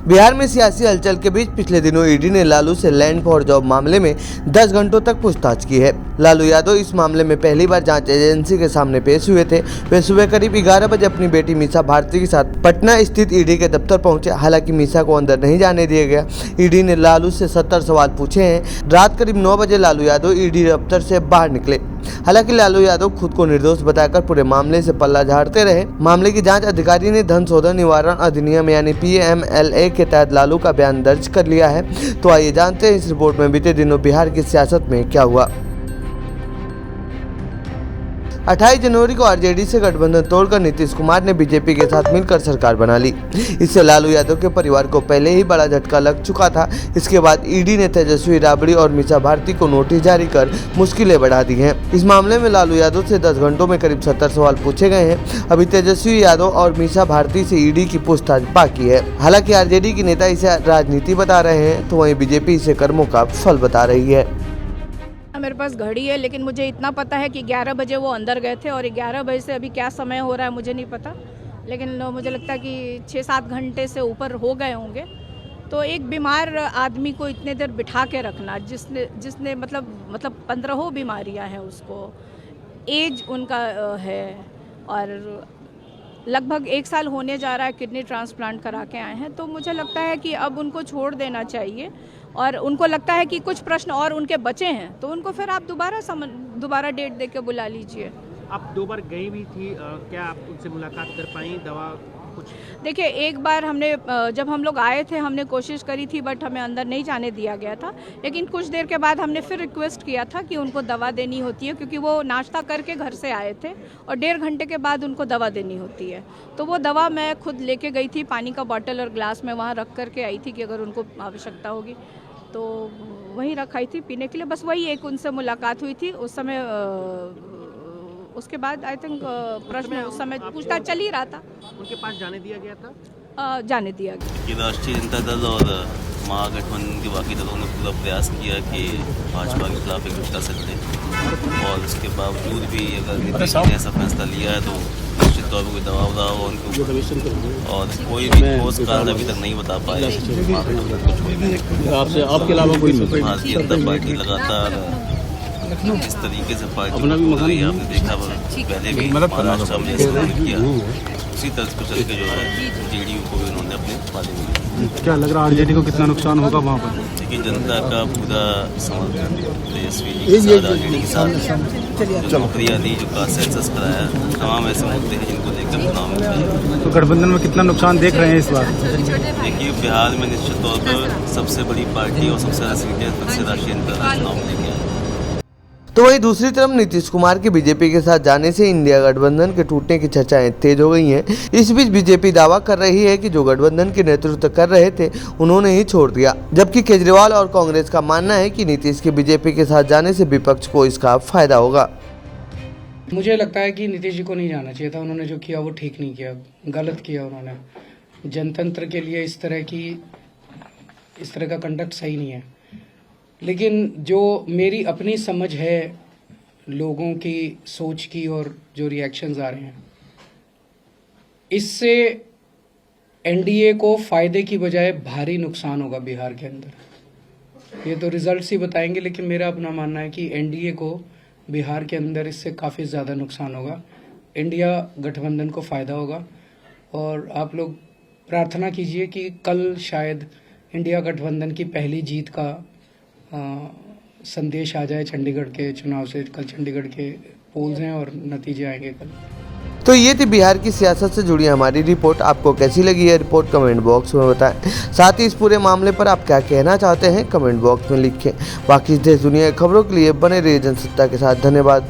बिहार में सियासी हलचल के बीच पिछले दिनों ईडी ने लालू से लैंड फॉर जॉब मामले में 10 घंटों तक पूछताछ की है। लालू यादव इस मामले में पहली बार जांच एजेंसी के सामने पेश हुए थे। वे सुबह करीब 11 बजे अपनी बेटी मीसा भारती के साथ पटना स्थित ईडी के दफ्तर पहुंचे। हालांकि मीसा को अंदर नहीं जाने दिया गया। ईडी ने लालू से 70 सवाल पूछे हैं। रात करीब 9 बजे लालू यादव ईडी दफ्तर से बाहर निकले। हालांकि लालू यादव खुद को निर्दोष बताकर पूरे मामले से पल्ला झाड़ते रहे। मामले की जांच अधिकारी ने धन शोधन निवारण अधिनियम यानी PMLA के तहत लालू का बयान दर्ज कर लिया है। तो आइए जानते हैं इस रिपोर्ट में बीते दिनों बिहार की सियासत में क्या हुआ। 28 जनवरी को आरजेडी से गठबंधन तोड़कर नीतीश कुमार ने बीजेपी के साथ मिलकर सरकार बना ली। इससे लालू यादव के परिवार को पहले ही बड़ा झटका लग चुका था। इसके बाद ईडी ने तेजस्वी राबड़ी और मीसा भारती को नोटिस जारी कर मुश्किलें बढ़ा दी हैं। इस मामले में लालू यादव से 10 घंटों में करीब 70 सवाल पूछे गए हैं। अभी तेजस्वी यादव और मीसा भारती से ईडी की पूछताछ बाकी है। हालांकि आरजेडी के नेता इसे राजनीति बता रहे हैं, तो वहीं बीजेपी इसे कर्मों का फल बता रही है। मेरे पास घड़ी है, लेकिन मुझे इतना पता है कि 11 बजे वो अंदर गए थे और 11 बजे से अभी क्या समय हो रहा है मुझे नहीं पता, लेकिन मुझे लगता है कि 6-7 घंटे से ऊपर हो गए होंगे। तो एक बीमार आदमी को इतने देर बिठा के रखना, जिसने मतलब 15 बीमारियां हैं, उसको एज उनका है और लगभग 1 साल होने जा रहा है, किडनी ट्रांसप्लांट करा के आए हैं। तो मुझे लगता है कि अब उनको छोड़ देना चाहिए और उनको लगता है कि कुछ प्रश्न और उनके बचे हैं, तो उनको फिर आप दोबारा डेट दे के बुला लीजिए। आप 2 बार गई भी थी, क्या आप उनसे मुलाकात कर पाई? दवा कुछ? देखिए, एक बार हमने जब हम लोग आए थे हमने कोशिश करी थी, बट हमें अंदर नहीं जाने दिया गया था। लेकिन कुछ देर के बाद हमने फिर रिक्वेस्ट किया था कि उनको दवा देनी होती है, क्योंकि वो नाश्ता करके घर से आए थे और 1.5 घंटे के बाद उनको दवा देनी होती है। तो वो दवा मैं खुद लेके गई थी, पानी का बॉटल और ग्लास में वहाँ रख करके आई थी कि अगर उनको आवश्यकता होगी तो वहीं रखाई थी पीने के लिए। बस वही एक उनसे मुलाकात हुई थी उस समय। उसके बाद आई थिंक प्रश्न उस समय पूछताछ चल ही रहा था। उनके पास जाने दिया गया था? जाने दिया गया। कि राष्ट्रीय जनता दल और महागठबंधन के बाकी दलों ने पूरा प्रयास किया कि भाजपा के खिलाफ एक जुटा सकते, और उसके बावजूद भी अगर नीतीश ने ऐसा फैसला लिया है तो निश्चित तौर पर कोई दबाव रहा हो उनके ऊपर, और कोई भी ठोस कारण अभी तक नहीं बता पाए। आपके अलावा कोई भारतीय जनता पार्टी लगातार इस तरीके से पार्टी बन रही है। आपने देखा पहले भी महाराष्ट्र में किया, उसी तरह को चल के जो है JDU को भी उन्होंने अपने पाले में। क्या लग रहा है आरजेडी को कितना नुकसान होगा वहाँ पर? देखिए, जनता का पूरा समर्थन तेजस्वी जी के साथ, आरजेडी के साथ जो नौकरियाँ दी, जो कास्ट सेंसस कराया, तमाम ऐसे मुद्दे हैं जिनको लेकर चुनाव में। तो गठबंधन में कितना नुकसान देख रहे हैं इस बार? देखिए, बिहार में निश्चित तौर पर सबसे बड़ी पार्टी और सबसे ज्यादा सीटें फिर से राष्ट्रीय जनता दल चुनाव में लेके आए। तो वहीं दूसरी तरफ नीतीश कुमार के बीजेपी के साथ जाने से इंडिया गठबंधन के टूटने की चर्चाएं तेज हो गई हैं। इस बीच बीजेपी दावा कर रही है कि जो गठबंधन के नेतृत्व कर रहे थे उन्होंने ही छोड़ दिया, जबकि केजरीवाल और कांग्रेस का मानना है कि नीतीश के बीजेपी के साथ जाने से विपक्ष को इसका फायदा होगा। मुझे लगता है कि नीतीश जी को नहीं जाना चाहिए था। उन्होंने जो किया वो ठीक नहीं किया, गलत किया उन्होंने। जनतंत्र के लिए इस तरह का कंडक्ट सही नहीं है। लेकिन जो मेरी अपनी समझ है लोगों की सोच की और जो रिएक्शंस आ रहे हैं, इससे एनडीए को फायदे की बजाय भारी नुकसान होगा बिहार के अंदर। ये तो रिजल्ट्स ही बताएंगे, लेकिन मेरा अपना मानना है कि एनडीए को बिहार के अंदर इससे काफ़ी ज़्यादा नुकसान होगा। इंडिया गठबंधन को फ़ायदा होगा, और आप लोग प्रार्थना कीजिए कि कल शायद इंडिया गठबंधन की पहली जीत का संदेश आ जाए चंडीगढ़ के चुनाव से। कल चंडीगढ़ के पोल्स हैं और नतीजे आएंगे कल। तो ये थी बिहार की सियासत से जुड़ी हमारी रिपोर्ट। आपको कैसी लगी है रिपोर्ट कमेंट बॉक्स में बताएं। साथ ही इस पूरे मामले पर आप क्या कहना चाहते हैं कमेंट बॉक्स में लिखें। बाकी देश दुनिया की खबरों के लिए बने रहिए जनसत्ता के साथ। धन्यवाद।